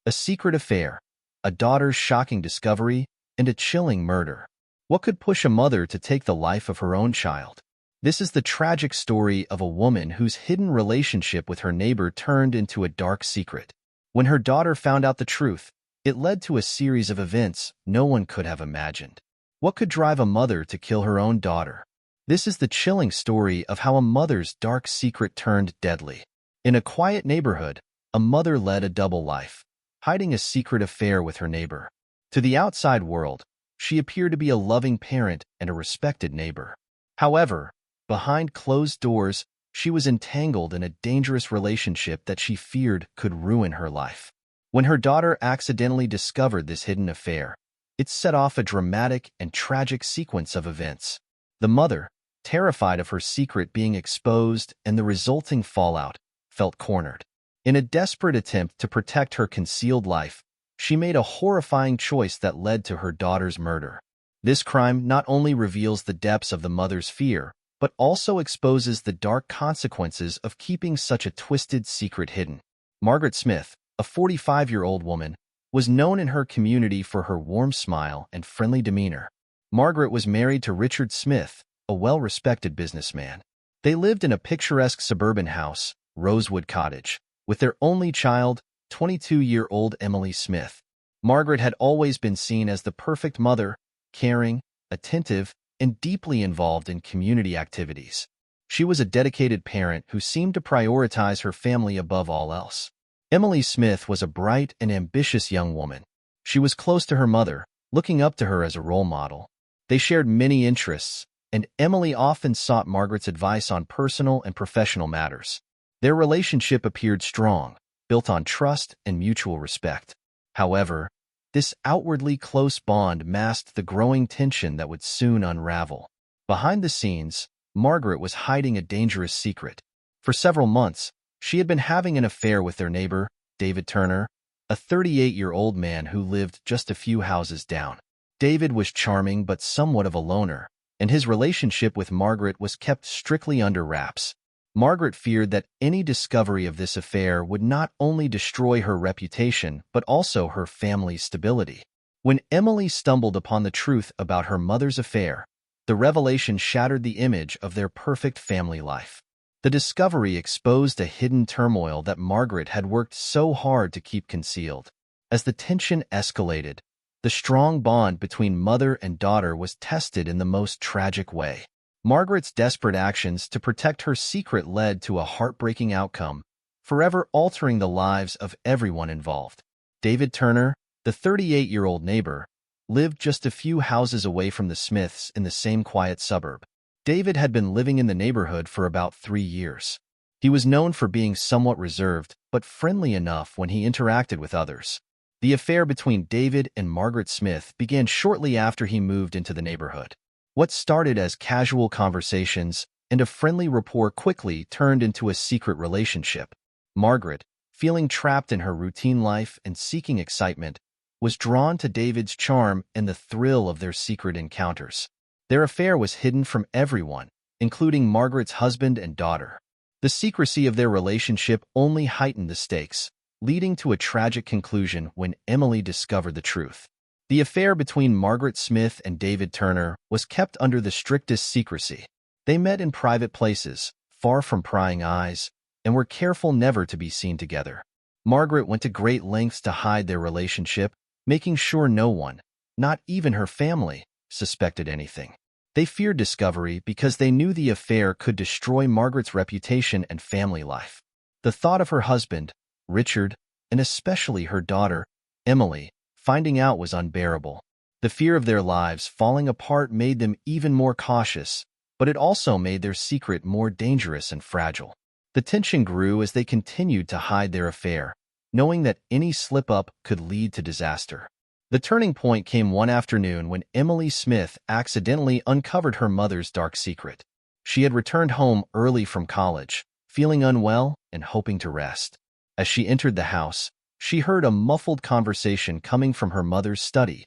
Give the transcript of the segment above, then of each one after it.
A secret affair, a daughter's shocking discovery, and a chilling murder. What could push a mother to take the life of her own child? This is the tragic story of a woman whose hidden relationship with her neighbor turned into a dark secret. When her daughter found out the truth, it led to a series of events no one could have imagined. What could drive a mother to kill her own daughter? This is the chilling story of how a mother's dark secret turned deadly. In a quiet neighborhood, a mother led a double life, hiding a secret affair with her neighbor. To the outside world, she appeared to be a loving parent and a respected neighbor. However, behind closed doors, she was entangled in a dangerous relationship that she feared could ruin her life. When her daughter accidentally discovered this hidden affair, it set off a dramatic and tragic sequence of events. The mother, terrified of her secret being exposed and the resulting fallout, felt cornered. In a desperate attempt to protect her concealed life, she made a horrifying choice that led to her daughter's murder. This crime not only reveals the depths of the mother's fear, but also exposes the dark consequences of keeping such a twisted secret hidden. Margaret Smith, a 45-year-old woman, was known in her community for her warm smile and friendly demeanor. Margaret was married to Richard Smith, a well-respected businessman. They lived in a picturesque suburban house, Rosewood Cottage, with their only child, 22-year-old Emily Smith. Margaret had always been seen as the perfect mother, caring, attentive, and deeply involved in community activities. She was a dedicated parent who seemed to prioritize her family above all else. Emily Smith was a bright and ambitious young woman. She was close to her mother, looking up to her as a role model. They shared many interests, and Emily often sought Margaret's advice on personal and professional matters. Their relationship appeared strong, built on trust and mutual respect. However, this outwardly close bond masked the growing tension that would soon unravel. Behind the scenes, Margaret was hiding a dangerous secret. For several months, she had been having an affair with their neighbor, David Turner, a 38-year-old man who lived just a few houses down. David was charming but somewhat of a loner, and his relationship with Margaret was kept strictly under wraps. Margaret feared that any discovery of this affair would not only destroy her reputation but also her family's stability. When Emily stumbled upon the truth about her mother's affair, the revelation shattered the image of their perfect family life. The discovery exposed a hidden turmoil that Margaret had worked so hard to keep concealed. As the tension escalated, the strong bond between mother and daughter was tested in the most tragic way. Margaret's desperate actions to protect her secret led to a heartbreaking outcome, forever altering the lives of everyone involved. David Turner, the 38-year-old neighbor, lived just a few houses away from the Smiths in the same quiet suburb. David had been living in the neighborhood for about 3 years. He was known for being somewhat reserved, but friendly enough when he interacted with others. The affair between David and Margaret Smith began shortly after he moved into the neighborhood. What started as casual conversations and a friendly rapport quickly turned into a secret relationship. Margaret, feeling trapped in her routine life and seeking excitement, was drawn to David's charm and the thrill of their secret encounters. Their affair was hidden from everyone, including Margaret's husband and daughter. The secrecy of their relationship only heightened the stakes, leading to a tragic conclusion when Emily discovered the truth. The affair between Margaret Smith and David Turner was kept under the strictest secrecy. They met in private places, far from prying eyes, and were careful never to be seen together. Margaret went to great lengths to hide their relationship, making sure no one, not even her family, suspected anything. They feared discovery because they knew the affair could destroy Margaret's reputation and family life. The thought of her husband, Richard, and especially her daughter, Emily, finding out was unbearable. The fear of their lives falling apart made them even more cautious, but it also made their secret more dangerous and fragile. The tension grew as they continued to hide their affair, knowing that any slip-up could lead to disaster. The turning point came one afternoon when Emily Smith accidentally uncovered her mother's dark secret. She had returned home early from college, feeling unwell and hoping to rest. As she entered the house, she heard a muffled conversation coming from her mother's study,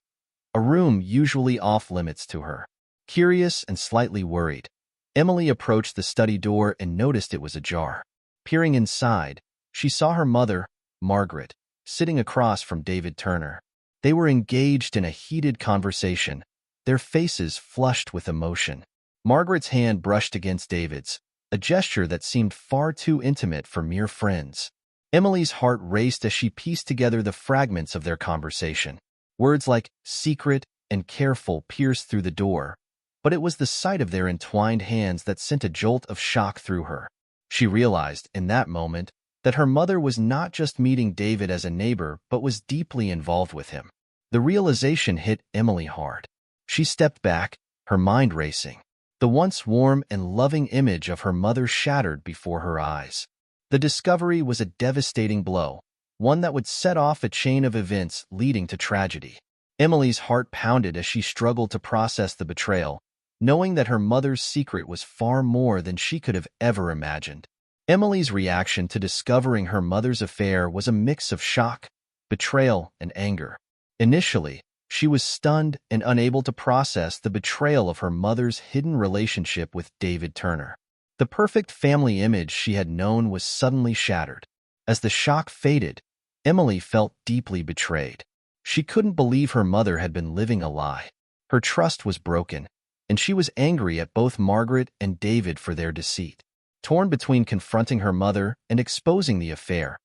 a room usually off-limits to her. Curious and slightly worried, Emily approached the study door and noticed it was ajar. Peering inside, she saw her mother, Margaret, sitting across from David Turner. They were engaged in a heated conversation, their faces flushed with emotion. Margaret's hand brushed against David's, a gesture that seemed far too intimate for mere friends. Emily's heart raced as she pieced together the fragments of their conversation. Words like secret and careful pierced through the door, but it was the sight of their entwined hands that sent a jolt of shock through her. She realized, in that moment, that her mother was not just meeting David as a neighbor but was deeply involved with him. The realization hit Emily hard. She stepped back, her mind racing. The once warm and loving image of her mother shattered before her eyes. The discovery was a devastating blow, one that would set off a chain of events leading to tragedy. Emily's heart pounded as she struggled to process the betrayal, knowing that her mother's secret was far more than she could have ever imagined. Emily's reaction to discovering her mother's affair was a mix of shock, betrayal, and anger. Initially, she was stunned and unable to process the betrayal of her mother's hidden relationship with David Turner. The perfect family image she had known was suddenly shattered. As the shock faded, Emily felt deeply betrayed. She couldn't believe her mother had been living a lie. Her trust was broken, and she was angry at both Margaret and David for their deceit. Torn between confronting her mother and exposing the affair,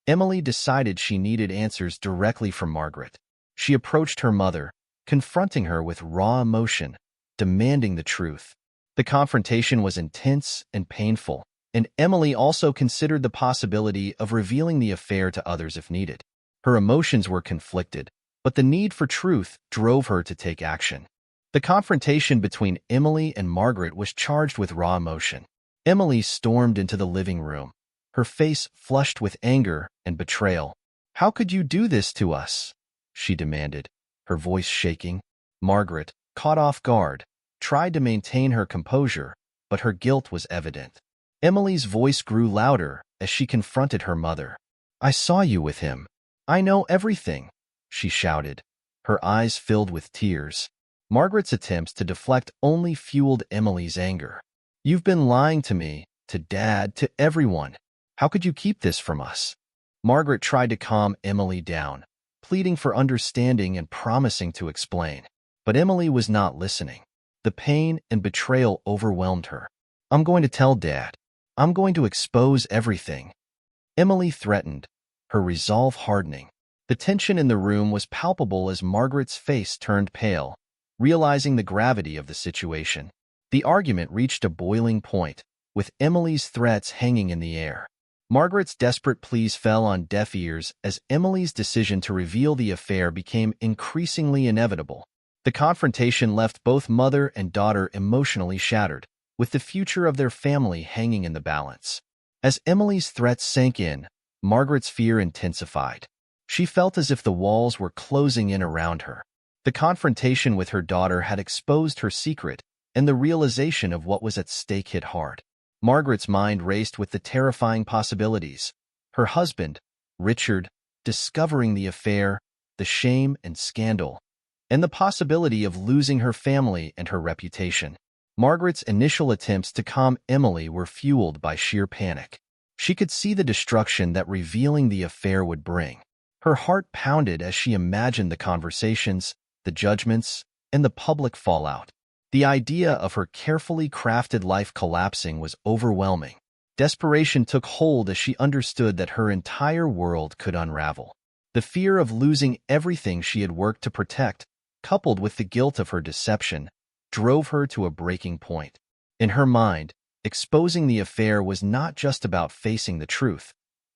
Emily decided she needed answers directly from Margaret. She approached her mother, confronting her with raw emotion, demanding the truth. The confrontation was intense and painful, and Emily also considered the possibility of revealing the affair to others if needed. Her emotions were conflicted, but the need for truth drove her to take action. The confrontation between Emily and Margaret was charged with raw emotion. Emily stormed into the living room, her face flushed with anger and betrayal. "How could you do this to us?" she demanded, her voice shaking. Margaret, caught off guard, tried to maintain her composure, but her guilt was evident. Emily's voice grew louder as she confronted her mother. "I saw you with him. I know everything," she shouted, her eyes filled with tears. Margaret's attempts to deflect only fueled Emily's anger. "You've been lying to me, to Dad, to everyone. How could you keep this from us?" Margaret tried to calm Emily down, pleading for understanding and promising to explain. But Emily was not listening. The pain and betrayal overwhelmed her. "I'm going to tell Dad. I'm going to expose everything," Emily threatened, her resolve hardening. The tension in the room was palpable as Margaret's face turned pale, realizing the gravity of the situation. The argument reached a boiling point, with Emily's threats hanging in the air. Margaret's desperate pleas fell on deaf ears as Emily's decision to reveal the affair became increasingly inevitable. The confrontation left both mother and daughter emotionally shattered, with the future of their family hanging in the balance. As Emily's threats sank in, Margaret's fear intensified. She felt as if the walls were closing in around her. The confrontation with her daughter had exposed her secret, and the realization of what was at stake hit hard. Margaret's mind raced with the terrifying possibilities. Her husband, Richard, discovering the affair, the shame and scandal, and the possibility of losing her family and her reputation. Margaret's initial attempts to calm Emily were fueled by sheer panic. She could see the destruction that revealing the affair would bring. Her heart pounded as she imagined the conversations, the judgments, and the public fallout. The idea of her carefully crafted life collapsing was overwhelming. Desperation took hold as she understood that her entire world could unravel. The fear of losing everything she had worked to protect, coupled with the guilt of her deception, drove her to a breaking point. In her mind, exposing the affair was not just about facing the truth.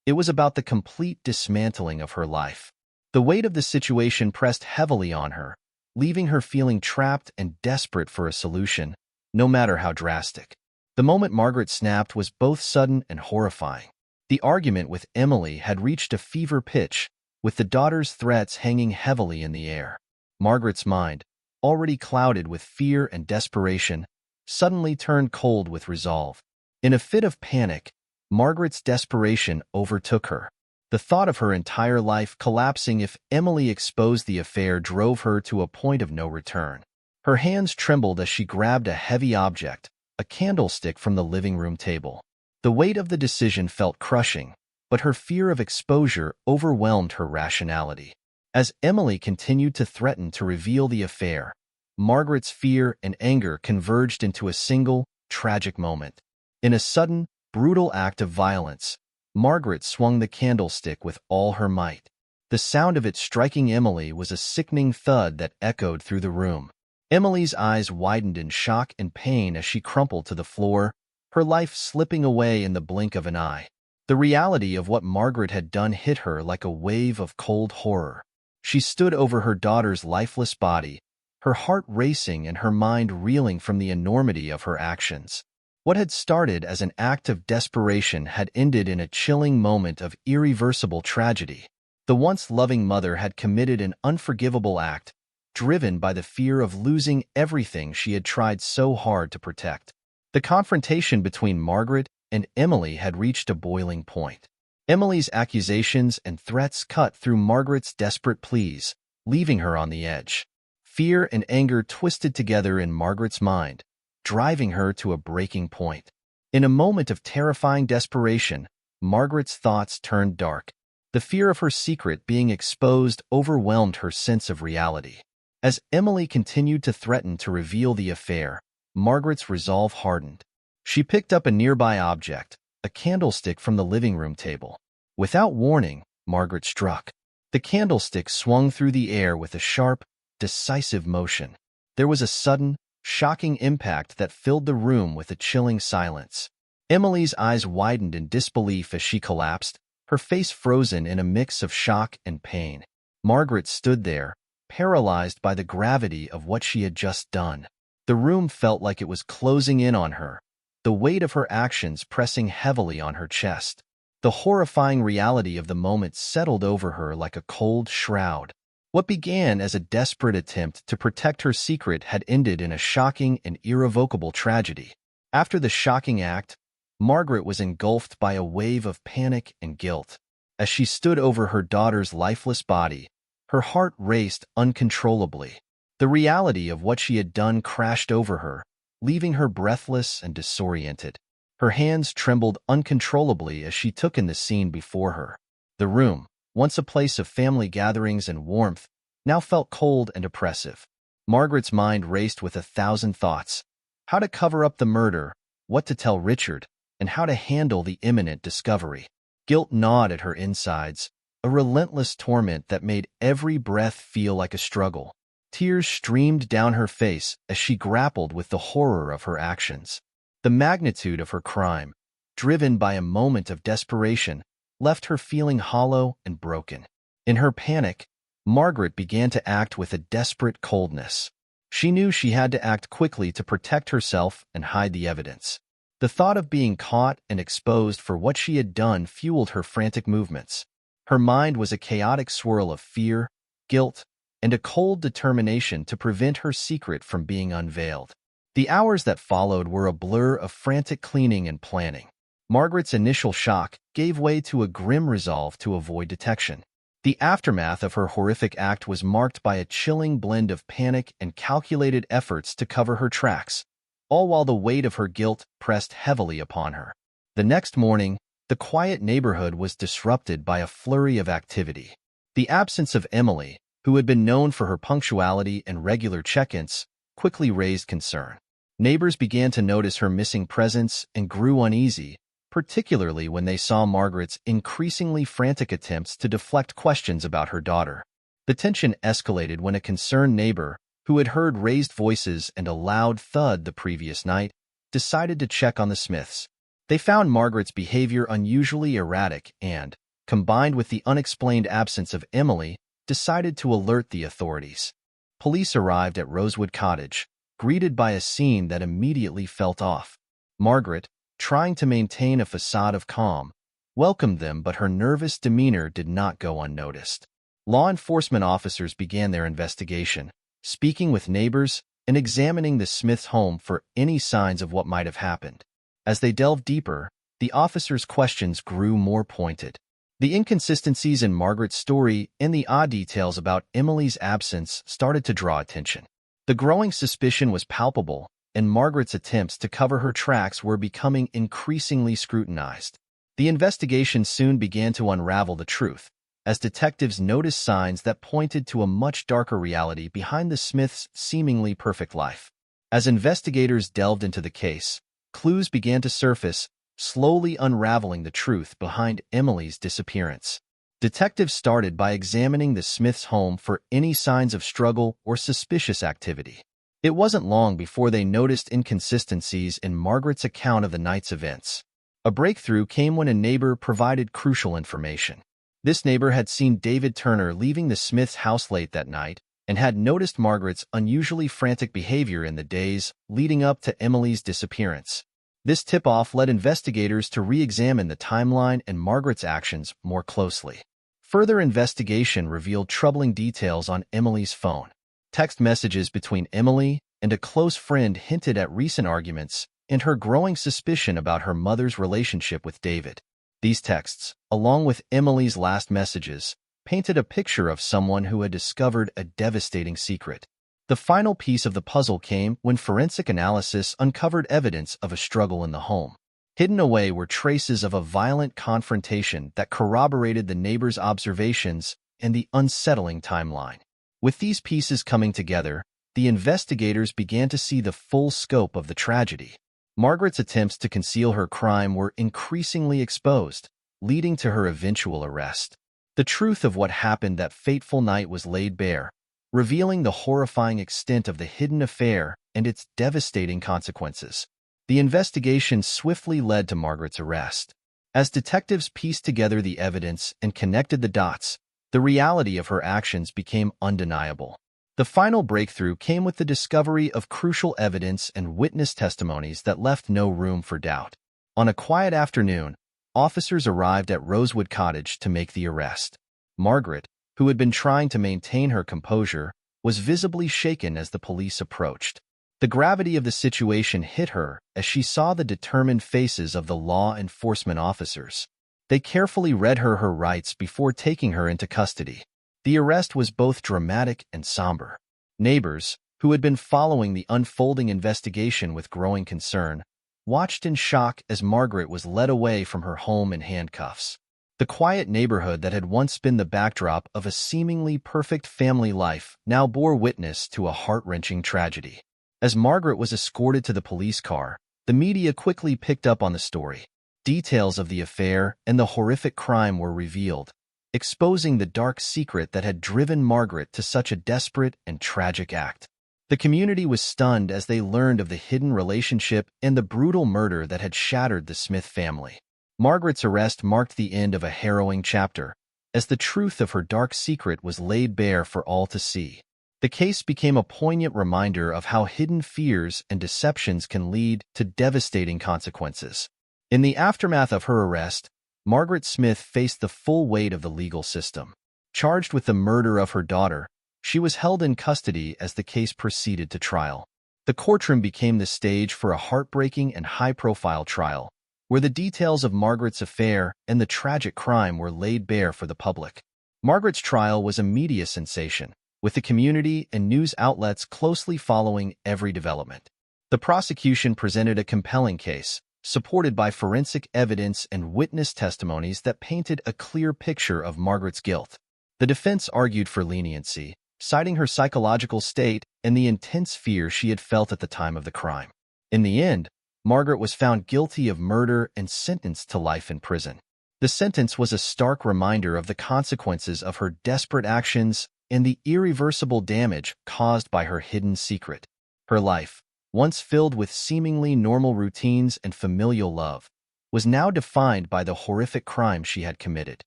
It was about the complete dismantling of her life. The weight of the situation pressed heavily on her, leaving her feeling trapped and desperate for a solution, no matter how drastic. The moment Margaret snapped was both sudden and horrifying. The argument with Emily had reached a fever pitch, with the daughter's threats hanging heavily in the air. Margaret's mind, already clouded with fear and desperation, suddenly turned cold with resolve. In a fit of panic, Margaret's desperation overtook her. The thought of her entire life collapsing if Emily exposed the affair drove her to a point of no return. Her hands trembled as she grabbed a heavy object, a candlestick from the living room table. The weight of the decision felt crushing, but her fear of exposure overwhelmed her rationality. As Emily continued to threaten to reveal the affair, Margaret's fear and anger converged into a single, tragic moment. In a sudden, brutal act of violence, Margaret swung the candlestick with all her might. The sound of it striking Emily was a sickening thud that echoed through the room. Emily's eyes widened in shock and pain as she crumpled to the floor, her life slipping away in the blink of an eye. The reality of what Margaret had done hit her like a wave of cold horror. She stood over her daughter's lifeless body, her heart racing and her mind reeling from the enormity of her actions. What had started as an act of desperation had ended in a chilling moment of irreversible tragedy. The once loving mother had committed an unforgivable act, driven by the fear of losing everything she had tried so hard to protect. The confrontation between Margaret and Emily had reached a boiling point. Emily's accusations and threats cut through Margaret's desperate pleas, leaving her on the edge. Fear and anger twisted together in Margaret's mind, driving her to a breaking point. In a moment of terrifying desperation, Margaret's thoughts turned dark. The fear of her secret being exposed overwhelmed her sense of reality. As Emily continued to threaten to reveal the affair, Margaret's resolve hardened. She picked up a nearby object, a candlestick from the living room table. Without warning, Margaret struck. The candlestick swung through the air with a sharp, decisive motion. There was a sudden, shocking impact that filled the room with a chilling silence. Emily's eyes widened in disbelief as she collapsed, her face frozen in a mix of shock and pain. Margaret stood there, paralyzed by the gravity of what she had just done. The room felt like it was closing in on her, the weight of her actions pressing heavily on her chest. The horrifying reality of the moment settled over her like a cold shroud. What began as a desperate attempt to protect her secret had ended in a shocking and irrevocable tragedy. After the shocking act, Margaret was engulfed by a wave of panic and guilt. As she stood over her daughter's lifeless body, her heart raced uncontrollably. The reality of what she had done crashed over her, leaving her breathless and disoriented. Her hands trembled uncontrollably as she took in the scene before her. The room, once a place of family gatherings and warmth, now felt cold and oppressive. Margaret's mind raced with 1,000 thoughts. How to cover up the murder, what to tell Richard, and how to handle the imminent discovery. Guilt gnawed at her insides, a relentless torment that made every breath feel like a struggle. Tears streamed down her face as she grappled with the horror of her actions. The magnitude of her crime, driven by a moment of desperation, left her feeling hollow and broken. In her panic, Margaret began to act with a desperate coldness. She knew she had to act quickly to protect herself and hide the evidence. The thought of being caught and exposed for what she had done fueled her frantic movements. Her mind was a chaotic swirl of fear, guilt, and a cold determination to prevent her secret from being unveiled. The hours that followed were a blur of frantic cleaning and planning. Margaret's initial shock gave way to a grim resolve to avoid detection. The aftermath of her horrific act was marked by a chilling blend of panic and calculated efforts to cover her tracks, all while the weight of her guilt pressed heavily upon her. The next morning, the quiet neighborhood was disrupted by a flurry of activity. The absence of Emily, who had been known for her punctuality and regular check-ins, quickly raised concern. Neighbors began to notice her missing presence and grew uneasy, particularly when they saw Margaret's increasingly frantic attempts to deflect questions about her daughter. The tension escalated when a concerned neighbor, who had heard raised voices and a loud thud the previous night, decided to check on the Smiths. They found Margaret's behavior unusually erratic and, combined with the unexplained absence of Emily, decided to alert the authorities. Police arrived at Rosewood Cottage, greeted by a scene that immediately felt off. Margaret, trying to maintain a facade of calm, welcomed them, but her nervous demeanor did not go unnoticed. Law enforcement officers began their investigation, speaking with neighbors and examining the Smiths' home for any signs of what might have happened. As they delved deeper, the officers' questions grew more pointed. The inconsistencies in Margaret's story and the odd details about Emily's absence started to draw attention. The growing suspicion was palpable, and Margaret's attempts to cover her tracks were becoming increasingly scrutinized. The investigation soon began to unravel the truth, as detectives noticed signs that pointed to a much darker reality behind the Smiths' seemingly perfect life. As investigators delved into the case, clues began to surface, slowly unraveling the truth behind Emily's disappearance. Detectives started by examining the Smiths' home for any signs of struggle or suspicious activity. It wasn't long before they noticed inconsistencies in Margaret's account of the night's events. A breakthrough came when a neighbor provided crucial information. This neighbor had seen David Turner leaving the Smiths' house late that night and had noticed Margaret's unusually frantic behavior in the days leading up to Emily's disappearance. This tip-off led investigators to re-examine the timeline and Margaret's actions more closely. Further investigation revealed troubling details on Emily's phone. Text messages between Emily and a close friend hinted at recent arguments and her growing suspicion about her mother's relationship with David. These texts, along with Emily's last messages, painted a picture of someone who had discovered a devastating secret. The final piece of the puzzle came when forensic analysis uncovered evidence of a struggle in the home. Hidden away were traces of a violent confrontation that corroborated the neighbor's observations and the unsettling timeline. With these pieces coming together, the investigators began to see the full scope of the tragedy. Margaret's attempts to conceal her crime were increasingly exposed, leading to her eventual arrest. The truth of what happened that fateful night was laid bare, revealing the horrifying extent of the hidden affair and its devastating consequences. The investigation swiftly led to Margaret's arrest. As detectives pieced together the evidence and connected the dots, the reality of her actions became undeniable. The final breakthrough came with the discovery of crucial evidence and witness testimonies that left no room for doubt. On a quiet afternoon, officers arrived at Rosewood Cottage to make the arrest. Margaret, who had been trying to maintain her composure, was visibly shaken as the police approached. The gravity of the situation hit her as she saw the determined faces of the law enforcement officers. They carefully read her rights before taking her into custody. The arrest was both dramatic and somber. Neighbors, who had been following the unfolding investigation with growing concern, watched in shock as Margaret was led away from her home in handcuffs. The quiet neighborhood that had once been the backdrop of a seemingly perfect family life now bore witness to a heart-wrenching tragedy. As Margaret was escorted to the police car, the media quickly picked up on the story. Details of the affair and the horrific crime were revealed, exposing the dark secret that had driven Margaret to such a desperate and tragic act. The community was stunned as they learned of the hidden relationship and the brutal murder that had shattered the Smith family. Margaret's arrest marked the end of a harrowing chapter, as the truth of her dark secret was laid bare for all to see. The case became a poignant reminder of how hidden fears and deceptions can lead to devastating consequences. In the aftermath of her arrest, Margaret Smith faced the full weight of the legal system. Charged with the murder of her daughter, she was held in custody as the case proceeded to trial. The courtroom became the stage for a heartbreaking and high-profile trial, where the details of Margaret's affair and the tragic crime were laid bare for the public. Margaret's trial was a media sensation, with the community and news outlets closely following every development. The prosecution presented a compelling case, supported by forensic evidence and witness testimonies that painted a clear picture of Margaret's guilt. The defense argued for leniency, citing her psychological state and the intense fear she had felt at the time of the crime. In the end, Margaret was found guilty of murder and sentenced to life in prison. The sentence was a stark reminder of the consequences of her desperate actions and the irreversible damage caused by her hidden secret. Her life, once filled with seemingly normal routines and familial love, was now defined by the horrific crime she had committed.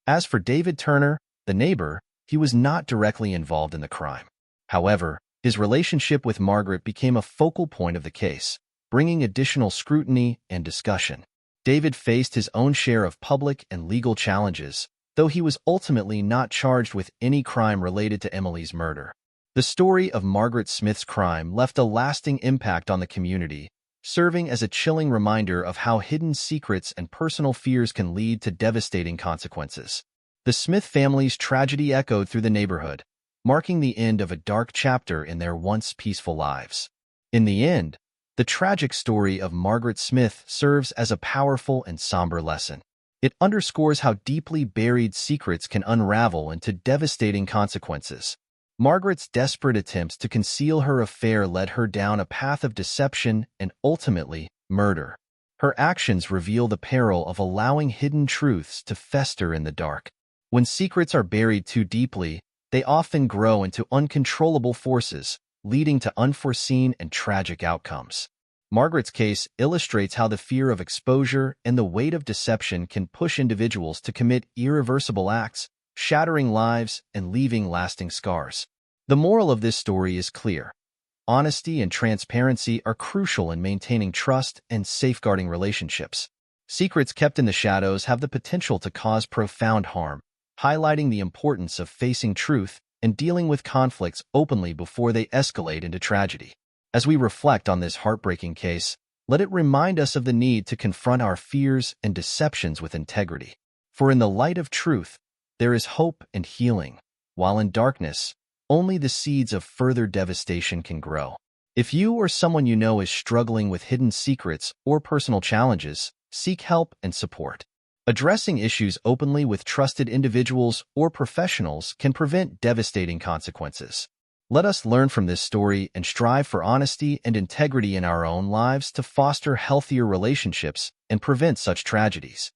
As for David Turner, the neighbor, he was not directly involved in the crime. However, his relationship with Margaret became a focal point of the case, bringing additional scrutiny and discussion. David faced his own share of public and legal challenges, though he was ultimately not charged with any crime related to Emily's murder. The story of Margaret Smith's crime left a lasting impact on the community, serving as a chilling reminder of how hidden secrets and personal fears can lead to devastating consequences. The Smith family's tragedy echoed through the neighborhood, marking the end of a dark chapter in their once peaceful lives. In the end, the tragic story of Margaret Smith serves as a powerful and somber lesson. It underscores how deeply buried secrets can unravel into devastating consequences. Margaret's desperate attempts to conceal her affair led her down a path of deception and ultimately murder. Her actions reveal the peril of allowing hidden truths to fester in the dark. When secrets are buried too deeply, they often grow into uncontrollable forces, leading to unforeseen and tragic outcomes. Margaret's case illustrates how the fear of exposure and the weight of deception can push individuals to commit irreversible acts, shattering lives and leaving lasting scars. The moral of this story is clear. Honesty and transparency are crucial in maintaining trust and safeguarding relationships. Secrets kept in the shadows have the potential to cause profound harm, highlighting the importance of facing truth and dealing with conflicts openly before they escalate into tragedy. As we reflect on this heartbreaking case, let it remind us of the need to confront our fears and deceptions with integrity. For in the light of truth, there is hope and healing, while in darkness, only the seeds of further devastation can grow. If you or someone you know is struggling with hidden secrets or personal challenges, seek help and support. Addressing issues openly with trusted individuals or professionals can prevent devastating consequences. Let us learn from this story and strive for honesty and integrity in our own lives to foster healthier relationships and prevent such tragedies.